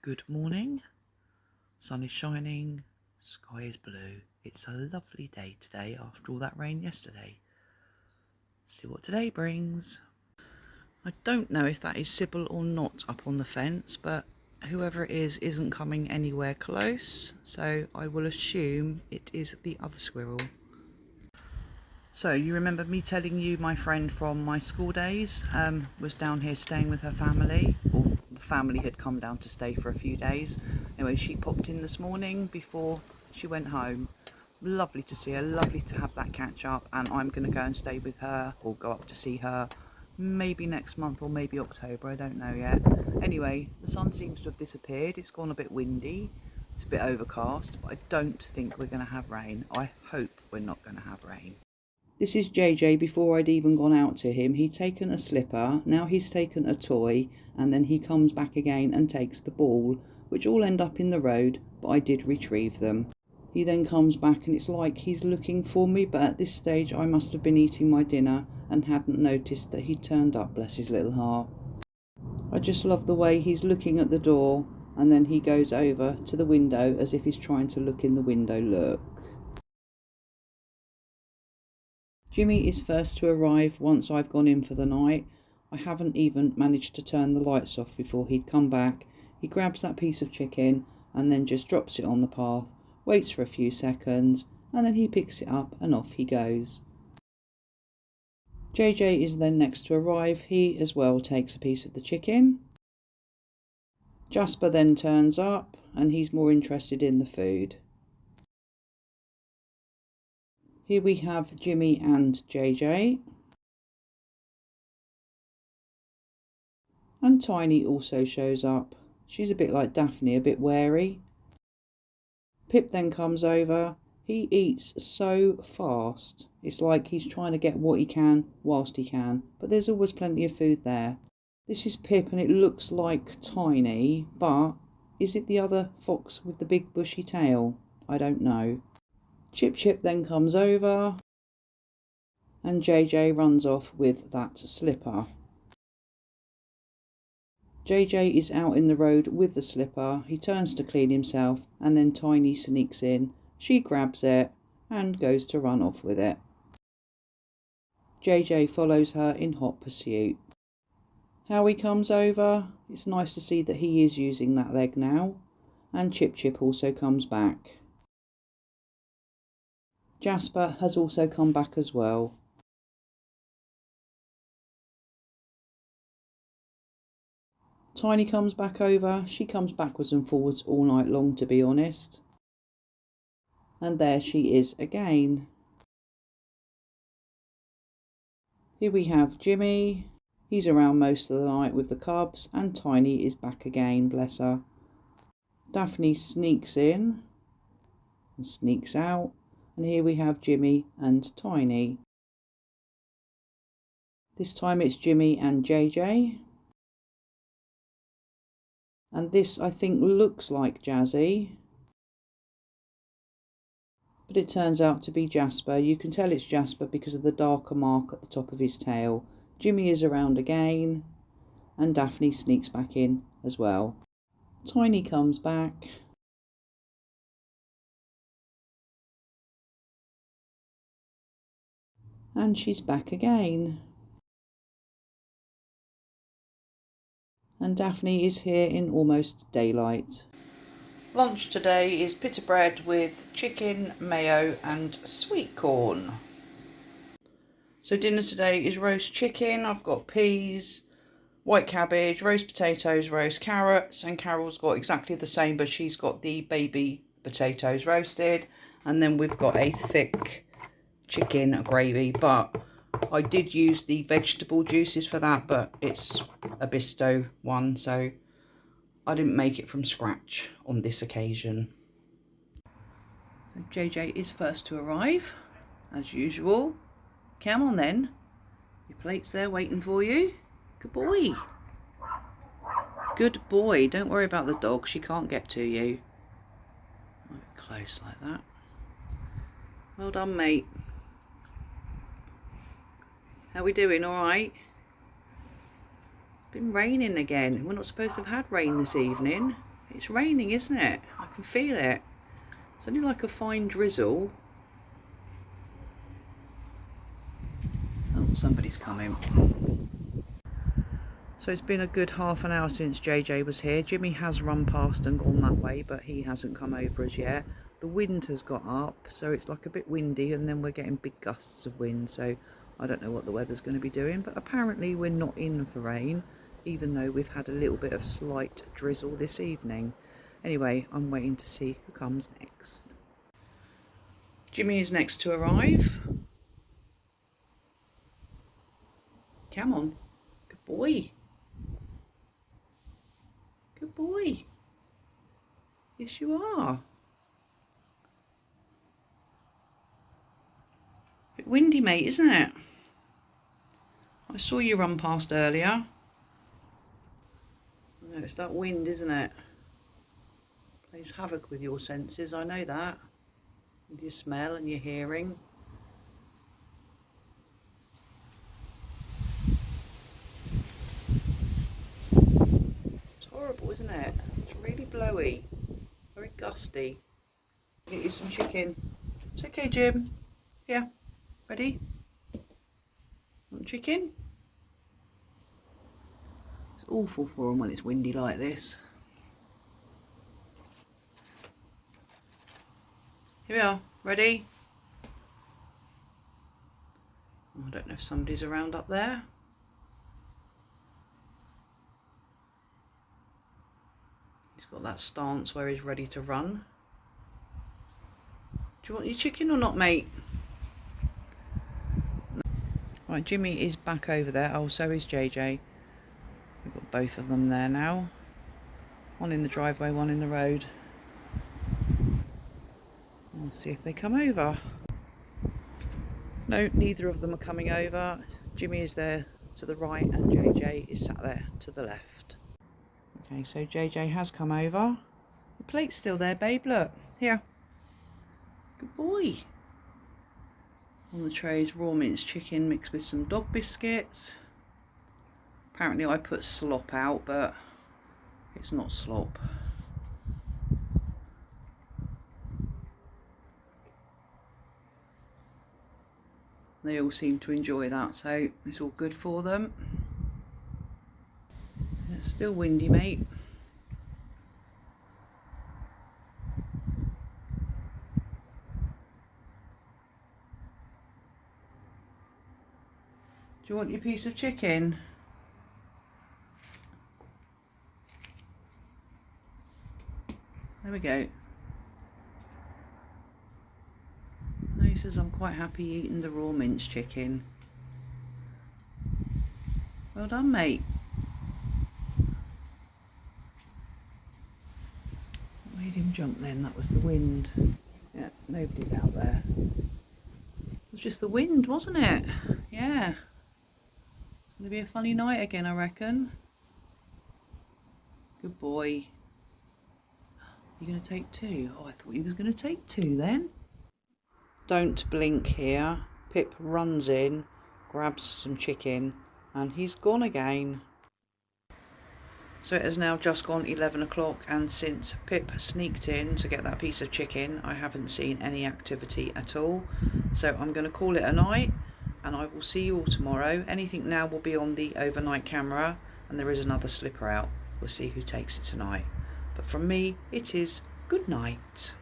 Good morning. Sun is shining, sky is blue. It's a lovely day today after all that rain yesterday. See what today brings. I don't know if that is Sybil or not up on the fence, but whoever it is isn't coming anywhere close, so I will assume it is the other squirrel. So you remember me telling you my friend from my school days was down here staying with her family, or the family had come down to stay for a few days. Anyway, she popped in this morning before she went home. Lovely to see her, lovely to have that catch up, and I'm going to go and stay with her or go up to see her maybe next month or maybe October, I don't know yet. Anyway, the sun seems to have disappeared. It's gone a bit windy, it's a bit overcast, but I don't think we're going to have rain. I hope we're not going to have rain. This is JJ before I'd even gone out to him. He'd taken a slipper, now he's taken a toy, and then he comes back again and takes the ball, which all end up in the road, but I did retrieve them. He then comes back and it's like he's looking for me, but at this stage I must have been eating my dinner and hadn't noticed that he'd turned up, bless his little heart. I just love the way he's looking at the door and then he goes over to the window as if he's trying to look in the window. Look. Jimmy is first to arrive once I've gone in for the night. I haven't even managed to turn the lights off before he'd come back. He grabs that piece of chicken and then just drops it on the path, waits for a few seconds, and then he picks it up and off he goes. JJ is then next to arrive. He as well takes a piece of the chicken. Jasper then turns up and he's more interested in the food. Here we have Jimmy and JJ. And Tiny also shows up. She's a bit like Daphne, a bit wary. Pip then comes over. He eats so fast. It's like he's trying to get what he can whilst he can. But there's always plenty of food there. This is Pip and it looks like Tiny, but is it the other fox with the big bushy tail? I don't know. Chip then comes over and JJ runs off with that slipper. JJ is out in the road with the slipper. He turns to clean himself and then Tiny sneaks in. She grabs it and goes to run off with it. JJ follows her in hot pursuit. Howie comes over. It's nice to see that he is using that leg now. And Chip also comes back. Jasper has also come back as well. Tiny comes back over. She comes backwards and forwards all night long, to be honest. And there she is again. Here we have Jimmy. He's around most of the night with the cubs, and Tiny is back again, bless her. Daphne sneaks in and sneaks out. And here we have Jimmy and Tiny. This time it's Jimmy and JJ. And this, I think, looks like Jazzy. But it turns out to be Jasper. You can tell it's Jasper because of the darker mark at the top of his tail. Jimmy is around again. And Daphne sneaks back in as well. Tiny comes back. And she's back again. And Daphne is here in almost daylight. Lunch today is pita bread with chicken, mayo and sweet corn. So dinner today is roast chicken. I've got peas, white cabbage, roast potatoes, roast carrots, and Carol's got exactly the same, but she's got the baby potatoes roasted. And then we've got a thick chicken gravy, but I did use the vegetable juices for that, but it's a Bisto one, so I didn't make it from scratch on this occasion. So JJ is first to arrive, as usual. Come on then. Your plate's there waiting for you. Good boy. Good boy. Don't worry about the dog. She can't get to you. A bit close like that. Well done, mate. How we doing? All right? It's been raining again. We're not supposed to have had rain this evening. It's raining, isn't it? I can feel it. It's only like a fine drizzle. Oh, somebody's coming. So it's been a good half an hour since JJ was here. Jimmy has run past and gone that way, but he hasn't come over as yet. The wind has got up, so it's like a bit windy, and then we're getting big gusts of wind, so I don't know what the weather's going to be doing, but apparently we're not in for rain, even though we've had a little bit of slight drizzle this evening. Anyway, I'm waiting to see who comes next. Jimmy is next to arrive. Come on. Good boy. Good boy. Yes, you are. Bit windy, mate, isn't it? I saw you run past earlier. No, it's that wind, isn't it? Plays havoc with your senses, I know that. With your smell and your hearing. It's horrible, isn't it? It's really blowy. Very gusty. Get you some chicken. It's okay, Jim. Here. Ready? Want chicken? It's awful for them when it's windy like this. Here we are. Ready? I don't know if somebody's around up there. He's got that stance where he's ready to run. Do you want your chicken or not, mate? Right, Jimmy is back over there. Oh, so is JJ. We've got both of them there now. One in the driveway, one in the road. We'll see if they come over. No, neither of them are coming over. Jimmy is there to the right and JJ is sat there to the left. Okay, so JJ has come over. The plate's still there, babe, look. Here. Good boy. On the tray is raw minced chicken mixed with some dog biscuits. Apparently I put slop out, but it's not slop. They all seem to enjoy that, so it's all good for them. It's still windy, mate. Do you want your piece of chicken? There we go. He says I'm quite happy eating the raw minced chicken. Well done, mate. What made him jump then? That was the wind. Yeah, nobody's out there. It was just the wind, wasn't it? Yeah. It's going to be a funny night again, I reckon. Good boy. You're going to take two? Oh, I thought he was going to take two then. Don't blink here. Pip runs in, grabs some chicken, and he's gone again. So it has now just gone 11 o'clock, and since Pip sneaked in to get that piece of chicken, I haven't seen any activity at all. So I'm going to call it a night, and I will see you all tomorrow. Anything now will be on the overnight camera, and there is another slipper out. We'll see who takes it tonight. But from me, it is good night.